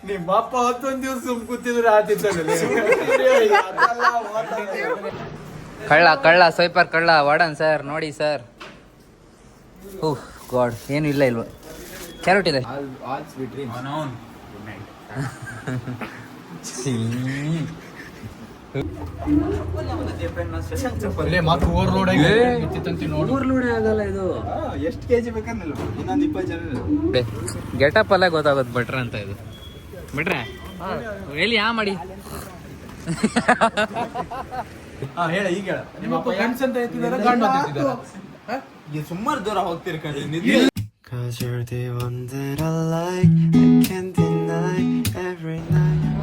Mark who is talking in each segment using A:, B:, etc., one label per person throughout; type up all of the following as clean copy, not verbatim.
A: ನಿಮ್ಮ ಅಪ್ಪ 11 ದಿವಸ ಸುಮ್ ಕೂತಿದ್ರೆ ಆತಿದ್ದಾನೆ.
B: ಕಳ್ಳ ಸ್ವೈಪರ್ ಕಳ್ಳ ವಾರ್ಡನ್ ಸರ್ ನೋಡಿ ಸರ್. ಓಹ್ ಗಾಡ್ ಏನು ಇಲ್ಲ ಇಲ್ವ? ಕ್ಯಾರೆಟ್ ಇದೆ. ಓವರ್ಲೋಡ್ ಆಗಲ್ಲ ಇದು.
A: ಎಷ್ಟು ಕೆಜಿ ಬೇಕಂದಿಲ್ಲ, ಇನ್ನೊಂದು 20 ಜನ.
B: ಗೆಟಪ್ ಅಲ್ಲ ಗೊತ್ತಾಗೋದು ಬಿಟ್ರೆ ಅಂತ ಇದು ಬಿಟ್ರೆ ಎಲ್ಲಿ ಮಾಡಿ
A: ಹೇಳ ಈಗ ಹೇಳ. ನಿಮ್ಮ ಅಪ್ಪ ಗಂಡ್ಸ್ ಅಂತ ಹೇಳ್ತಿದಾರ, ಗಂಡು ಅಂತ ಹೇಳ್ತಿದಾರ? ಸುಮಾರು ದೂರ ಹೋಗ್ತಿರ್ ಕಣ್ರಿ.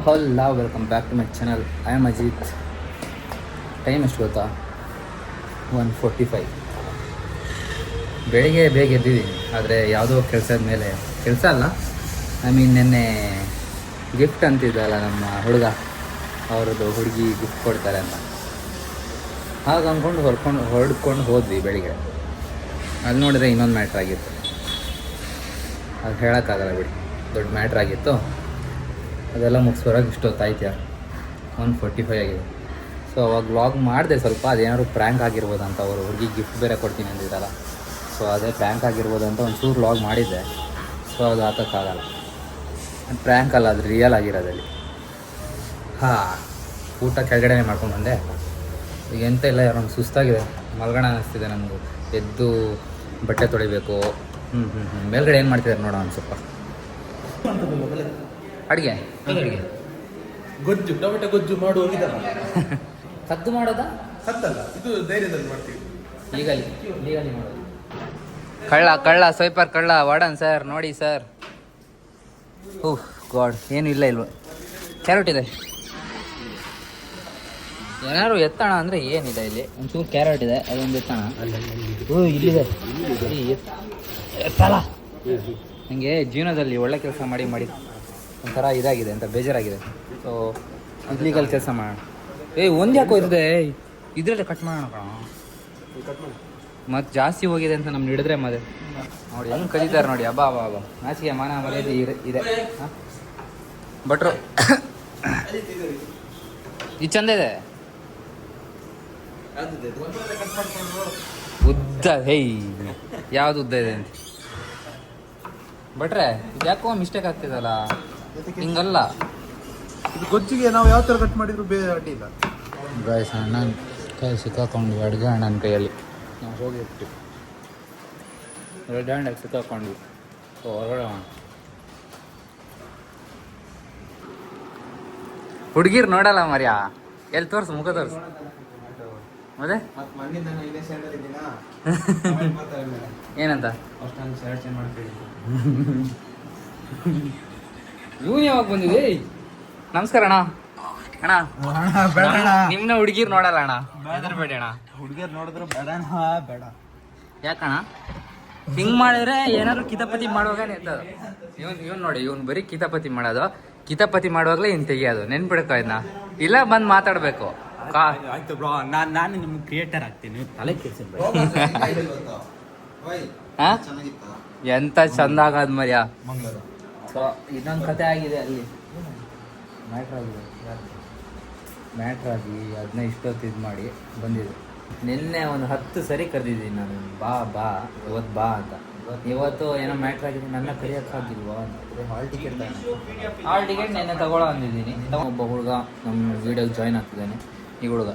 B: Hello, welcome back to my channel. I am Ajit. Time ಎಷ್ಟು ಗೊತ್ತಾ? 1:45. ಬೆಳಿಗ್ಗೆ ಬೇಗ ಎದ್ದಿದ್ದೀನಿ, ಆದರೆ ಯಾವುದೋ ಕೆಲಸದ ಮೇಲೆ ಕೆಲಸ ಅಲ್ಲ, ನಿನ್ನೆ ಗಿಫ್ಟ್ ಅಂತಿದ್ದಲ್ಲ ನಮ್ಮ ಹುಡುಗ, ಅವ್ರದ್ದು ಹುಡುಗಿ ಗಿಫ್ಟ್ ಕೊಡ್ತಾರೆ ಅಂತ ಹಾಗೆ ಅಂದ್ಕೊಂಡು ಹೊಡ್ಕೊಂಡು ಹೋದ್ವಿ ಬೆಳಿಗ್ಗೆ. ಅಲ್ಲಿ ನೋಡಿದ್ರೆ ಇನ್ನೊಂದು ಮ್ಯಾಟ್ರ್ ಆಗಿತ್ತು, ಅದು ಹೇಳೋಕ್ಕಾಗಲ್ಲ ಬಿಡಿ, ದೊಡ್ಡ ಮ್ಯಾಟ್ರ್ ಆಗಿತ್ತು. ಅದೆಲ್ಲ ಮುಗಿಸ್ಬರೋಕೆ ಇಷ್ಟೊತ್ತಾಯ್ತು, 1:45 ಆಗಿದೆ. ಸೊ ಅವಾಗ ವ್ಲಾಗ್ ಮಾಡಿದೆ ಸ್ವಲ್ಪ, ಅದೇನಾದ್ರು ಪ್ರ್ಯಾಂಕ್ ಆಗಿರ್ಬೋದು ಅಂತ. ಅವರು ಹುಡುಗಿ ಗಿಫ್ಟ್ ಬೇರೆ ಕೊಡ್ತೀನಿ ಅಂದಿದ್ದಲ್ಲ, ಸೊ ಅದೇ ಪ್ರ್ಯಾಂಕ್ ಆಗಿರ್ಬೋದು ಅಂತ ಒಂಚೂರು ವ್ಲಾಗ್ ಮಾಡಿದ್ದೆ. ಸೊ ಅದು ಹಾಕೋಕ್ಕಾಗಲ್ಲ, ಪ್ರ್ಯಾಂಕ್ ಅಲ್ಲ, ಅದು ರಿಯಲ್ ಆಗಿರೋದಲ್ಲಿ. ಊಟ ಕೆಳಗಡೆನೇ ಮಾಡ್ಕೊಂಡು ಬಂದೆ. ಈಗ ಎಂತ ಇಲ್ಲ, ಯಾರೊಂದು ಸುಸ್ತಾಗಿದೆ, ಮಲ್ಗಣ ಅನ್ನಿಸ್ತಿದೆ ನನಗೂ. ಎದ್ದು ಬಟ್ಟೆ ತೊಳಿಬೇಕು. ಮೇಲ್ಗಡೆ ಏನು ಮಾಡ್ತಿದ್ದಾರೆ ನೋಡೋ ಒಂದು ಸ್ವಲ್ಪ ಅಡುಗೆ
A: ಗೊಜ್ಜು, ಟೊಮೆಟೊ ಗೊಜ್ಜು ಮಾಡುವ.
B: ಕದ್ದು ಮಾಡೋದಾ?
A: ಕತ್ತಲ್ಲ, ಇದು ಧೈರ್ಯದಲ್ಲಿ ಮಾಡ್ತೀವಿ.
B: ಲೀಗಲಿ ಮಾಡೋದು. ಕಳ್ಳ ಸ್ವೈಪರ್ ಕಳ್ಳ ವಾರ್ಡನ್ ಸರ್ ನೋಡಿ ಸರ್. ಓಹ್ ಗಾಡ್, ಏನು ಇಲ್ಲ ಇಲ್ವ? ಕ್ಯಾರೆಟ್ ಇದೆ. ಏನಾದ್ರು ಎತ್ತಣ ಅಂದರೆ ಏನಿದೆ ಇಲ್ಲಿ? ಒಂಚೂರು ಕ್ಯಾರೆಟ್ ಇದೆ, ಅದೊಂದು ಎತ್ತಣ. ಇಲ್ಲಿದೆ ಎತ್ತಲ್ಲ. ನನಗೆ ಜೀವನದಲ್ಲಿ ಒಳ್ಳೆ ಕೆಲಸ ಮಾಡಿ ಒಂಥರ ಇದಾಗಿದೆ ಅಂತ ಬೇಜಾರಾಗಿದೆ. ಸೊ ಇಲ್ಲಿಗಲ್ ಕೆಲಸ ಮಾಡೋಣ. ಒಂದು ಯಾಕೋ ಇರುತ್ತೆ, ಇದರಲ್ಲೇ ಕಟ್ ಮಾಡೋಣ ಕಣ. ಮತ್ತು ಜಾಸ್ತಿ ಹೋಗಿದೆ ಅಂತ ನಮ್ಗೆ ಹಿಡಿದ್ರೆ ಮತ್ತೆ ನೋಡಿ ಹೆಂಗೆ ಕಲಿತಾರೆ ನೋಡಿ. ಹಬ್ಬ ನಾಚಿಕೆ ಮಾನ ಮರ್ಯಾದೆ ಇದೆ. ಭಟ್ರು ಇದು ಚಂದ ಇದೆ, ಉದ್ದ. ಯಾವ್ದು ಉದ್ದ ಇದೆ ಅಂತ ಭಟ್ರೆ, ಇದು ಯಾಕೋ ಮಿಸ್ಟೇಕ್ ಆಗ್ತಿದಲ್ಲ, ಹಿಂಗಲ್ಲ.
A: ಇದು ಗೊಜ್ಜಿಗೆ ನಾವು ಯಾವ ಥರ ಕಟ್ ಮಾಡಿದ್ರು ಅಡ್ಡಿ ಇಲ್ಲ.
B: ಗಾಯ್ಸ್, ಅಣ್ಣನ ಕೈ ಸಿಕ್ಕಾಕೊಂಡು ಅಡುಗೆ ಅಣ್ಣನ ಕೈಯಲ್ಲಿ ನಾವು ಹೋಗಿರ್ತೀವಿ. ರೆಡ್ ಹ್ಯಾಂಡಾಗಿ ಸಿಕ್ಕಾಕೊಂಡ್ವಿ. ಸೊ ಹೊರಗಡೆ ಹುಡುಗಿರು ನೋಡಲ್ಲ ಮರ್ಯಾ, ಎಲ್ಲಿ ತೋರಿಸು, ಮುಖ ತೋರಿಸು. ಮತ್ತೆ ಏನಂತ ಇವನು ಯಾವಾಗ ಬಂದಿದೆ? ನಮಸ್ಕಾರ ಅಣ್ಣ. ನಿಮ್ನ ಹುಡುಗಿರ್ ನೋಡಲ್ಲ ಅಣ್ಣ, ಬೇಡ ಅಣ್ಣ.
A: ಹುಡುಗಿಯರು ನೋಡಿದ್ರು ಬೇಡ.
B: ಯಾಕಣ್ಣ ಹಿಂಗ್ ಮಾಡಿದ್ರೆ ಏನಾದ್ರು ಕಿತಾಪತಿ ಮಾಡುವಾಗ ಇವನ್ ನೋಡಿ, ಇವನ್ ಬರೀ ಕಿತಾಪತಿ ಮಾಡೋದು. ಕಿತಾಪತಿ ಮಾಡುವಾಗ್ಲೇ ಇನ್ ತೆಗಿಯೋದು, ನೆನ್ಪಿಡ್ಕೊ ಇದನ್ನ. ಇಲ್ಲ ಬಂದ್ ಮಾತಾಡ್ಬೇಕು.
A: ಆಯ್ತು ಬ್ರೋ, ನಾನು ನಿಮ್ಗೆ ಕ್ರಿಯೇಟರ್ ಆಗ್ತೀನಿ, ತಲೆ ಕೆಲ್ಸ.
B: ಎಂತ ಚಂದ ಆಗದ್ ಮರ್ಯಾ. ಸೊ ಇನ್ನೊಂದು ಕತೆ ಆಗಿದೆ ಅಲ್ಲಿ, ಮ್ಯಾಟ್ರ್ ಆಗಿ ಅದನ್ನ ಇಷ್ಟೊತ್ತು ಇದು ಮಾಡಿ ಬಂದಿದೆ. ನಿನ್ನೆ ಒಂದು 10 ಸರಿ ಕರೆದಿದ್ದೀನಿ ನಾನು, ಬಾ ಇವತ್ತು ಬಾ ಅಂತ. ಇವತ್ತು ಏನೋ ಮ್ಯಾಟ್ರ್ ಆಗಿದೆ, ನನ್ನ ಕರೆಯೋಕ್ಕಾಗಿಲ್ವಾ ಅಂತ. ಹಾಲ್ ಟಿಕೆಟ್ ನೆನ್ನೆ ತಗೊಳ್ಳೋ ಅಂದಿದ್ದೀನಿ. ಒಬ್ಬ ಹುಡುಗ ನಮ್ಮ ವೀಡಿಯೋಗೆ ಜಾಯ್ನ್ ಆಗ್ತಿದ್ದಾನೆ. ಈ ಹುಡುಗ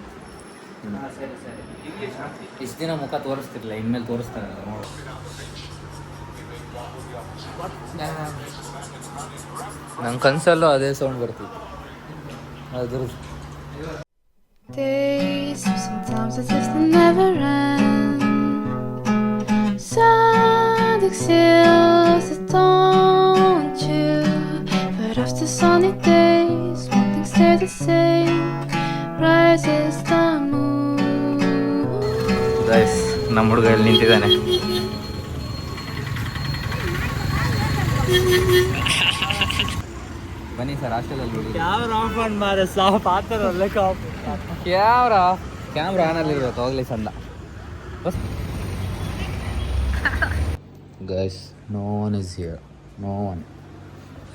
B: ಇಷ್ಟು ದಿನ ಮುಖ ತೋರಿಸ್ತಿರ್ಲಿಲ್ಲ, ಇನ್ಮೇಲೆ ತೋರಿಸ್ತಾನೆ ನೋಡು. ನನ್ನ ಕನಸಲ್ಲೂ ಅದೇ ಸೌಂಡ್ ಬರ್ತಿತ್ತು ಅದ್ರ.
C: Days, sometimes I just never end. Sad exhales that don't you, but after sunny days, one thing stay the same. Rises the moon.
B: Guys, ನಮ್ಮ ಹುಡುಗ ಇಲ್ಲಿ ನಿಂತಿದ್ದಾನೆ. ಬನ್ನಿ ಸರ್, ಹಾಸ್ಟೆಲಲ್ಲಿ ಕ್ಯಾಮ್ರಾ ಆನಲ್ಲಿ ಇರ್ಬೇಕು, ಹೋಗ್ಲಿ ಚಂದ. Guys, no one is here, no one.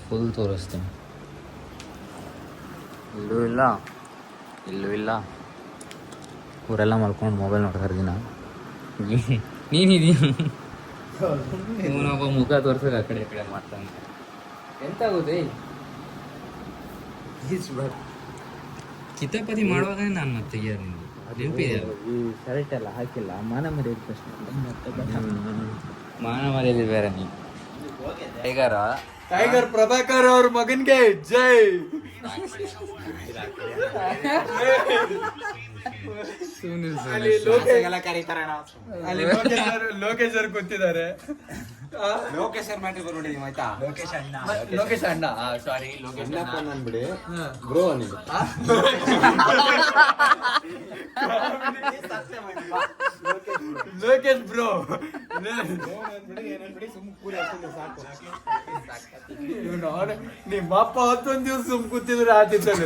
B: Full ತೋರಿಸ್ತೀನಿ. ಇಲ್ಲೂ ಇಲ್ಲ, ಇಲ್ಲೂ ಇಲ್ಲ. ಊರೆಲ್ಲ ಮಲ್ಕೊಂಡು ಮೊಬೈಲ್ ನೋಡ್ತಾರೆ ದಿನ. ನೀನಿದೀಯ ಇವನೊಬ್ಬ ಮುಖ ತೋರ್ಸೋದು ಆ ಕಡೆ ಮಾಡ್ತಾನೆ. ಎಂತಾಗುತ್ತೆ ಕಿತಾಪತಿ ಮಾಡುವಾಗ ನಾನು ಮತ್ತೆ ತೆಗಿಯೋದು ನಿಂದು ನೆನಪಿದೆ. ಈ ಶರ್ಟ್ ಎಲ್ಲ ಹಾಕಿಲ್ಲ, ಮಾನ ಮರ್ಯಾದೆ ಪ್ರಶ್ನೆ. ಮಾನ ಮರ್ಯಾದೆ ಬೇರೆ. ನೀ
A: ಟೈಗರ್ ಪ್ರಭಾಕರ್ ಅವ್ರ ಮಗನ್ಗೆ ಜೈ. ಅಲ್ಲಿ ಲೋಕೇಶ್ ಅವ್ರು ಗೊತ್ತಿದ್ದಾರೆ. ಲೋಕೇಶ್ ಅವ್ರ ಮ್ಯಾಟ್ರಿ ಬರ್ಬಿಡಿ ನೀವು ಆಯ್ತಾ. ಲೋಕೇಶ್ ಅಣ್ಣ ಸಾರಿ ಲೋಕೇಶ್ ಅಂದ್ಬಿಡಿ ಬ್ರೋ ನೀವು. ಲೋಕೇಶ್ ಬ್ರೋ ನಿಮ್ಮ ಅಪ್ಪ 11 ದಿವಸ ಸುಮ್ ಕೂತಿದ್ರೆ ಆತಿತ್ತಲ್ಲ.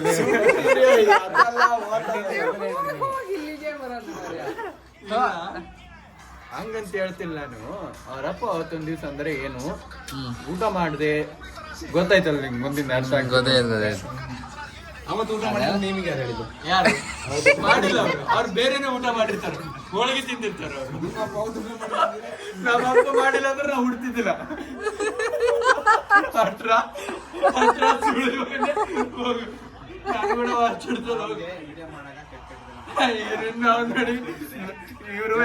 A: ಹಂಗಂತ ಹೇಳ್ತಿಲ್ಲ ನಾನು. ಅವರಪ್ಪ 11 ದಿವಸ ಅಂದ್ರೆ ಏನು ಊಟ ಮಾಡಿದೆ ಗೊತ್ತಾಯ್ತಲ್ಲ ನಿಂಗೆ. ಮುಂದಿನ ಅರ್ಥ
B: ಗೊತ್ತಾಯ್ತು.
A: ಅವತ್ತು ಊಟ ಮಾಡಿಲ್ಲ ನಿಮಗೆ ಯಾರು ಹೇಳಿದ್ದು? ಯಾರು ಮಾಡಿಲ್ಲ ಅವರು. ಅವ್ರು ಬೇರೆನೇ ಊಟ ಮಾಡಿರ್ತಾರೆ, ಹೋಳಿಗೆ ತಿಂದಿರ್ತಾರೆ ಅವರು. ನಮ್ಮ ಅಪ್ಪ ಮಾಡಿಲ್ಲ ಅಂದ್ರೆ ನಾವು ಹುಡ್ತಿದ್ದಿಲ್ಲ. ಇವರು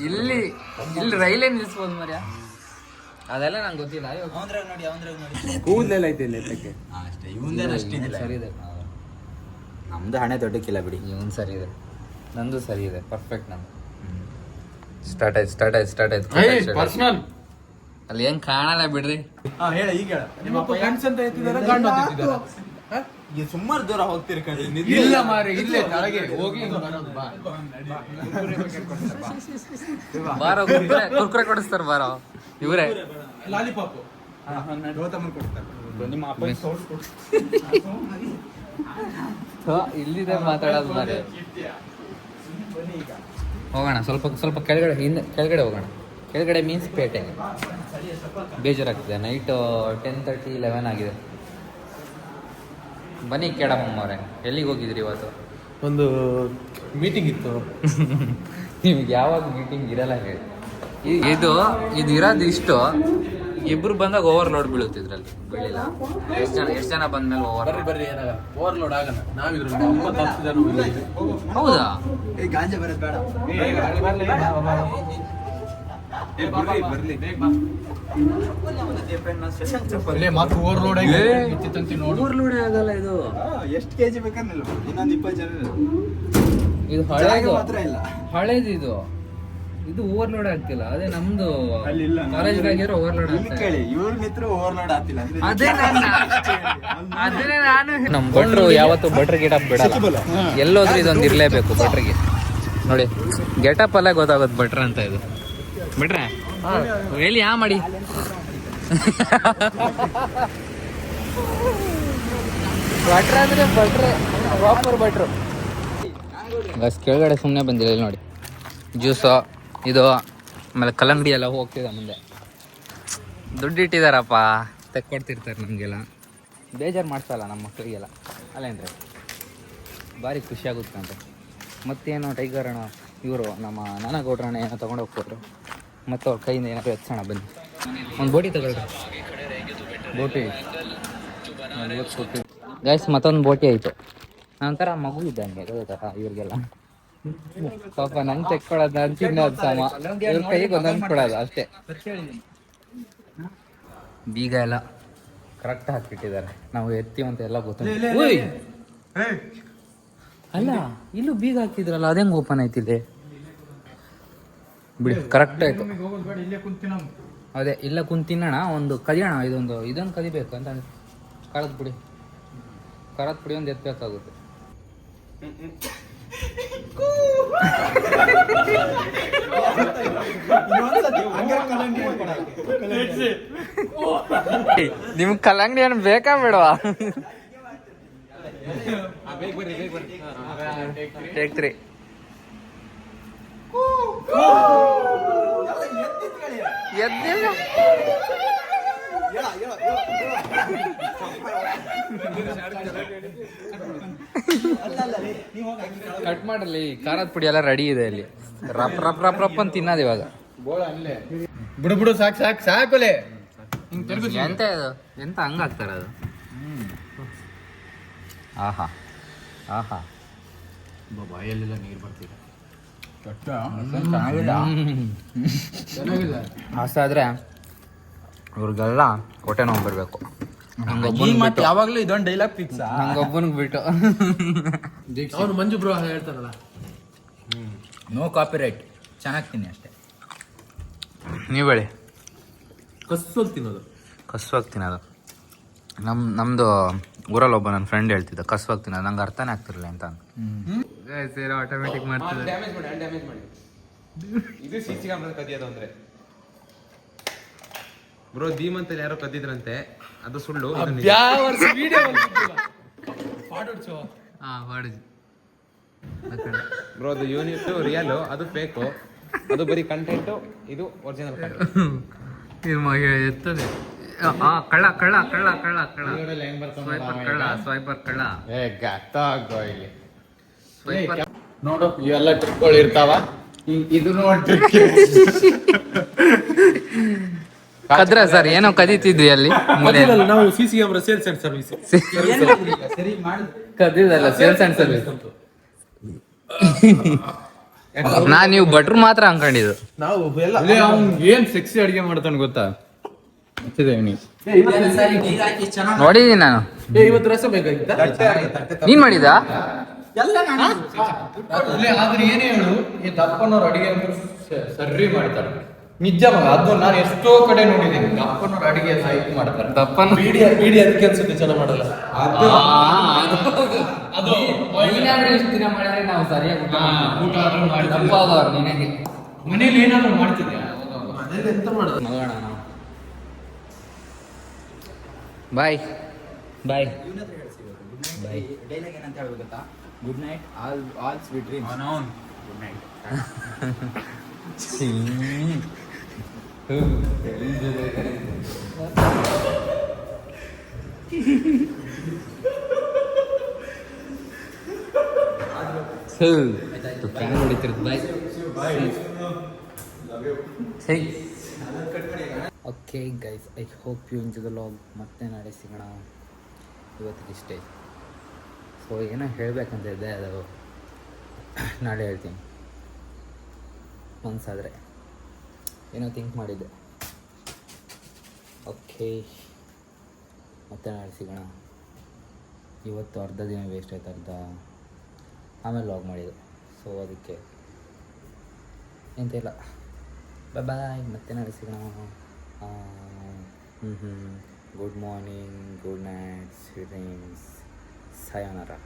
B: ಇಲ್ಲಿ ಇಲ್ಲಿ ರೈಲೇ ನಿಲ್ಸ್ಬೋದು ಮರ್ಯ. ಅದೆಲ್ಲ ನಂಗೆ ಗೊತ್ತಿಲ್ಲ.
A: ಕೂದಲೆಲ್ಲ ಐತೆ
B: ಸರಿ ಇದೆ.
A: ನಮ್ದು ಹಣೆ ದೊಡ್ಡಕ್ಕಿಲ್ಲ ಬಿಡಿ.
B: ಇವನ್ ಸರಿ ಇದೆ, ನಂದು ಸರಿ ಇದೆ, ಪರ್ಫೆಕ್ಟ್. ನಂದು ಸ್ಟಾರ್ಟ್ ಆಯ್ತು.
A: ಪರ್ಸನಲ್
B: ಅಲ್ಲಿ ಏನ್ ಕಾಣಲ್ಲ ಬಿಡ್ರಿ.
A: ಹೇಳ ಈಗ ಹೇಳ. ನಿಮ್ಮಪ್ಪ ಗಂಡ್ಸ್ ಅಂತ ಎತ್ತಿದಾರ ಗಂಡು ಅಂತ ಎತ್ತಿದಾರ? ಸುಮಾರು ದೂರ ಹೋಗ್ತಿರಿ ಕಣ್ರಿ. ಇಲ್ಲ ಮಾರಿ ಇಲ್ಲೇ ಕೆಳಗೆ ಹೋಗಿ
B: ಬಾರೋ ಕುರ್ಕುರೆ ಕೊಡಿಸ್ತಾರ. ಬಾರೋ ಇವರೇ
A: ಲಾಲಿಪಾಪ್ ಗೌತಮನ್ ಕೊಡ್ತಾರೆ. ನಿಮ್ಮ ಅಪ್ಪ
B: ಇಲ್ಲಿದೆ ಮಾತಾಡೋದು ಮಾರಿ. ಹೋಗೋಣ ಸ್ವಲ್ಪ ಕೆಳಗಡೆ, ಕೆಳಗಡೆ ಹೋಗೋಣ. ಕೆಳಗಡೆ ಮೀನ್ಸ್ ಪೇಟೆ. ಬೇಜಾರಾಗ್ತಿದೆ. ನೈಟ್ 10:30 11 ಆಗಿದೆ. ಬನ್ನಿ ಕೇಳಮ್ಮ ಅವರೇ, ಎಲ್ಲಿಗೆ ಹೋಗಿದ್ರಿ ಇವತ್ತು?
A: ಒಂದು ಮೀಟಿಂಗ್ ಇತ್ತು.
B: ನಿಮ್ಗೆ ಯಾವಾಗ ಮೀಟಿಂಗ್ ಇರಲ್ಲ ಹೇಳಿ. ಇದು ಇರೋದು ಇಷ್ಟು. ಇಬ್ರು ಬಂದಾಗ ಓವರ್ಲೋಡ್ ಬೀಳುತ್ತಿದ್ರಲ್ಲಿ ಬೀಳಿಲ್ಲ. ಎಷ್ಟು ಜನ ಬಂದ್ಮೇಲೆ
A: ಬರ್ರಿ ಏನಾಗಲ್ಲ, ಓವರ್ಲೋಡ್ ಆಗಲ್ಲ. ನಾವಿದ್ರಲ್ಲಿ 90 ಜನ ಹೋಗಿದ್ದೀವಿ.
B: ಹೌದಾ?
A: ಗಾಂಜಾ ಬರೋದು ಬೇಡ.
B: ಓವರ್ಲೋಡ್ ಆಗಲ್ಲ ಇದು.
A: ಎಷ್ಟು ಕೆಜಿ ಬೇಕಂದಿಲ್ಲ, ಇನ್ನೊಂದು 20 ಜನ.
B: ಇದು ಹಳೇದು ಇದು ಓವರ್ಲೋಡ್ ಆಗ್ತಿಲ್ಲ. ಅದೇ ನಮ್ದು ಕಾಲೇಜ್ದಾಗಿರೋ ಓವರ್ಲೋಡ್ ಆಗ್ತಿಲ್ಲ.
A: ಇವ್ರ ಮಿತ್ರ ಓವರ್ಲೋಡ್ ಆಗ್ತಿಲ್ಲ.
B: ಅದೇ ನಾನು ನಮ್ ಭಟ್ರು ಯಾವತ್ತು ಭಟ್ರ ಗೆಟಪ್ ಬಿಡಲ್ಲ. ಎಲ್ಲೋದ್ರೂ ಇದೊಂದು ಇರ್ಲೇಬೇಕು ಭಟ್ರಿಗೆ. ನೋಡಿ ಗೆಟಪ್ ಅಲ್ಲೇ ಗೊತ್ತಾಗೋದು ಭಟ್ರ ಅಂತ. ಇದು ಬಿಟ್ರೆ ಹೇಳಿ ಯಾ ಮಾಡಿ. ಭಟ್ರ ಅಂದ್ರೆ ಪ್ರಾಪರ್ ಭಟ್ರು. ಬಸ್ ಕೆಳಗಡೆ ಸುಮ್ಮನೆ ಬಂದಿಲ್ಲ. ಇಲ್ಲಿ ನೋಡಿ ಜ್ಯೂಸು ಇದು, ಆಮೇಲೆ ಕಲ್ಲಂಗಡಿ ಎಲ್ಲ ಹೋಗ್ತಿದೆ ಮುಂದೆ. ದುಡ್ಡು ಇಟ್ಟಿದಾರಪ್ಪ, ತೆಕ್ಕೊಡ್ತಿರ್ತಾರೆ ನಮಗೆಲ್ಲ. ಬೇಜಾರು ಮಾಡ್ಸಲ್ಲ ನಮ್ಮ ಮಕ್ಕಳಿಗೆಲ್ಲ ಅಲ್ಲೇನ್ರಿ. ಭಾರಿ ಖುಷಿ ಆಗುತ್ತೆ ಅಂತ. ಮತ್ತೇನೋ ಟೈಗರ್ ಅಣ್ಣ ಇವರು ನಮ್ಮ ನಾನಗೌಡ್ರಣ್ಣ ಏನೋ ತೊಗೊಂಡು ಹೋಗ್ಕೊಟ್ರು. ಮತ್ತು ಅವ್ರ ಕೈಯಿಂದ ಏನಾದ್ರು ಎತ್ಸೋಣ ಬನ್ನಿ. ಒಂದು ಬೋಟಿ ತಗೊಳ್ರಿ. ಬೋಟಿ ಗೈಸ್, ಮತ್ತೊಂದು ಬೋಟಿ ಆಯಿತು. ನಂತರ ಮಗು ಇದ್ದಂಗೆ ಗೊತ್ತಾ ಇವ್ರಿಗೆಲ್ಲ. ಪಾಪ ನಂಗೆ ತೆಕ್ಕೊಳೋದು, ನಾನು ತಿನ್ನೋದು ಸಮ. ಇವ್ರ ಕೈಗೆ ಒಂದೊಂದು ಕೊಡೋದು ಅಷ್ಟೇ. ಬೀಗ ಎಲ್ಲ ಕರೆಕ್ಟ್ ಹಾಕಿಟ್ಟಿದ್ದಾರೆ. ನಾವು ಎತ್ತೀವಿ ಅಂತ ಎಲ್ಲ ಗೊತ್ತು. ಅಲ್ಲ ಇಲ್ಲೂ ಬೀಗ ಹಾಕಿದ್ರಲ್ಲ, ಅದೇಂಗೆ ಓಪನ್ ಆಯ್ತಿದೆ ಬಿಡಿ. ಕರೆಕ್ಟ್ ಆಯ್ತು. ಅದೇ ಇಲ್ಲ ಕುಂತಿನೋಣ, ಒಂದು ಕದಿಯೋಣ. ಇದೊಂದು ಕದಿಬೇಕು ಅಂತ ಕರದ್ ಬಿಡಿ ಒಂದು ಎತ್ತಬೇಕಾಗುತ್ತೆ. ನಿಮ್ಗೆ ಕಲ್ಲಂಗಡಿ ಏನು ಬೇಕಾ ಬೇಡವಾ? ಟೇಕ್ 3 ಎದ್ದಿಲ್ಲ. ಕಟ್ ಮಾಡಲಿ, ಖಾರದ ಪುಡಿ ಎಲ್ಲ ರೆಡಿ ಇದೆ ಅಲ್ಲಿ. ರಪ್ ರಪ್ ರಪ್ ರಪ್ ಅಂತ ತಿನ್ನೋದು ಇವಾಗ.
A: ಬಿಡು ಬಿಡು ಸಾಕು ಸಾಕು ಸಾಕಲೆ.
B: ಎಂತ ಇದು, ಎಂತ ಹಂಗಾಗ್ತಾರ ಅದು. ಆಹಾ ಆಹಾ,
A: ಬಾಯಲ್ಲೆಲ್ಲ ನೀರು ಬರ್ತಿದೆ.
B: ಅಷ್ಟಾದ್ರೆ ಇವ್ರಿಗೆಲ್ಲ ಹೊಟ್ಟೆ ನೋವು ಬರಬೇಕು.
A: ಯಾವಾಗ್ಲೂ ಇದೊಂದು ಡೈಲಾಗ್ ಫಿಕ್ಸ್.
B: ನಂಗೊಬ್ಬನಿಗೆ ಬಿಟ್ಟು
A: ಅವನು ಮಂಜು ಬ್ರೋ ಹೇಳ್ತಾರಲ್ಲ,
D: ನೋ ಕಾಪಿರೈಟ್, ಚೆನ್ನಾಗಿ ತಿನ್ನಿ ಅಷ್ಟೇ.
B: ನೀವು ಹೇಳಿ.
A: ಕಸ್ಸಲ್ಲಿ ತಿನ್ನೋದು,
B: ಕಸುವಾಗಿ ತಿನ್ನೋದು. ನಮ್ಮದು ಊರಲ್ಲಿ ಒಬ್ಬ ನನ್ನ ಫ್ರೆಂಡ್ ಹೇಳ್ತಿದ್ದ ಕಸುವಾಗಿ ತಿನ್ನೋದು. ನಂಗೆ ಅರ್ಥನೇ ಆಗ್ತಿರಲಿಲ್ಲ ಅಂತ. ಆಟೋಮೆಟಿಕ್ ಮಾಡ್ತಿದ್ದೆ.
A: ಡ್ಯಾಮೇಜ್ ಮಾಡಿ ಇದು ಸಿಸಿ ಕ್ಯಾಮ್ರಾ ಕದಿಯೋದು ಅಂದ್ರೆ ಬ್ರೋ. ಧೀಮಂತಲ್ಲಿ ಯಾರೋ ಕದ್ದಿದ್ರಂತೆ, ಅದು ಸುಳ್ಳು. ಬ್ರೋ ಅದು ಯೂನಿಟ್ ರಿಯಲ್, ಅದು ಫೇಕು, ಅದು ಬರೀ ಕಂಟೆಂಟು, ಇದು ಒರಿಜಿನಲ್ ಕಂಟೆಂಟ್.
B: ಎತ್ತದೆ ಕಳ್ಳ ಕಳ್ಳ ಕಳ್ಳ ಕಳ್ಳ ಕಳ್ಳ ಸ್ವೈಪರ್ ಕಳ್ಳ ಸ್ವೈಪರ್ ಕಳ್ಳ.
A: ನೋಡು ಇವೆಲ್ಲ ಟ್ರಿಕ್ಗಳು ಇರ್ತಾವ. ಇದು ನೋಡಿ
B: ಕದ್ರ ಸರ್ ಏನೋ ಕದೀತಿದ್ವಿ ಅಲ್ಲಿ.
A: ನಾವು CC camera sales and service.
B: ಕದಿದಲ್ಲ, ಸೇಲ್ಸ್ ಅಂಡ್ ಸರ್ವಿಸ್. ನೀವು ಭಟ್ರು ಮಾತ್ರ ಅನ್ಕೊಂಡಿದ್ದು.
A: ನಾವು ಎಲ್ಲ ಏನ್ ಸೆಕ್ಸಿ ಅಡಿಗೆ ಮಾಡ್ತಾನೆ ಗೊತ್ತಾ?
B: ನೋಡಿದೀನಿ ನಾನು.
A: ಇವತ್ತು ರಸ ಬೇಕಾಗಿತ್ತ?
B: ನೀನ್ ಮಾಡಿದ?
A: ಆದ್ರೆ ಏನೇ ಹೇಳು, ಈ ದಪ್ಪನವ್ರ ಅಡಿಗೆ ಸರ್ರಿ ಮಾಡ್ತಾರೆ ನಿಜ ಮಗ. ಅದು ನಾನು ಎಷ್ಟೋ ಕಡೆ ನೋಡಿದ್ದೀನಿ, ದಪ್ಪನವ್ರ ಅಡಿಗೆ ಸಾಹಿತ್ಯ ಮಾಡ್ತಾರೆ.
B: ದಪ್ಪನ
A: ಬೀಡಿ ಅದಕ್ಕೆ ಅನ್ಸುತ್ತೆ ಚೆನ್ನಾಗಿ ಮಾಡಲ್ಲ. ಅದು ಮನೇಲಿ ಏನಾದ್ರು ಮಾಡ್ತಿದ್ಯಾ? ಮನೇಲಿ ಎಂತ ಮಾಡೋದು?
B: ಬಾಯ್ ಬಾಯ್.
D: ಡೈಲಾಗ್ ಏನಂತ ಹೇಳ್ಬೇಕು ಗೊತ್ತಾ? Good night, all sweet dreams. Good night.
B: Okay guys, I hope you enjoy the vlog. ಮತ್ತೆ ನಾಳೆ ಸಿಗೋಣ. ಇವತ್ತಿಗಿಷ್ಟೇ. ಸೊ ಏನೋ ಹೇಳಬೇಕಂತ ಇದೆ, ಅದು ನಾಳೆ ಹೇಳ್ತೀನಿ ಮನಸ್ಸಾದರೆ. ಏನೋ ಥಿಂಕ್ ಮಾಡಿದ್ದೆ. ಓಕೆ, ಮತ್ತೆ ನಾಳೆ ಸಿಗೋಣ. ಇವತ್ತು ಅರ್ಧ ದಿನ ವೇಸ್ಟ್ ಆಯ್ತು, ಆಮೇಲೆ ಲಾಗ್ ಮಾಡಿದೆ. ಸೊ ಅದಕ್ಕೆ ಎಂತಿಲ್ಲ. ಬಾಯ್, ಮತ್ತೆ ನಾಳೆ ಸಿಗೋಣ. Good morning, good night, sweet dreams, sayonara.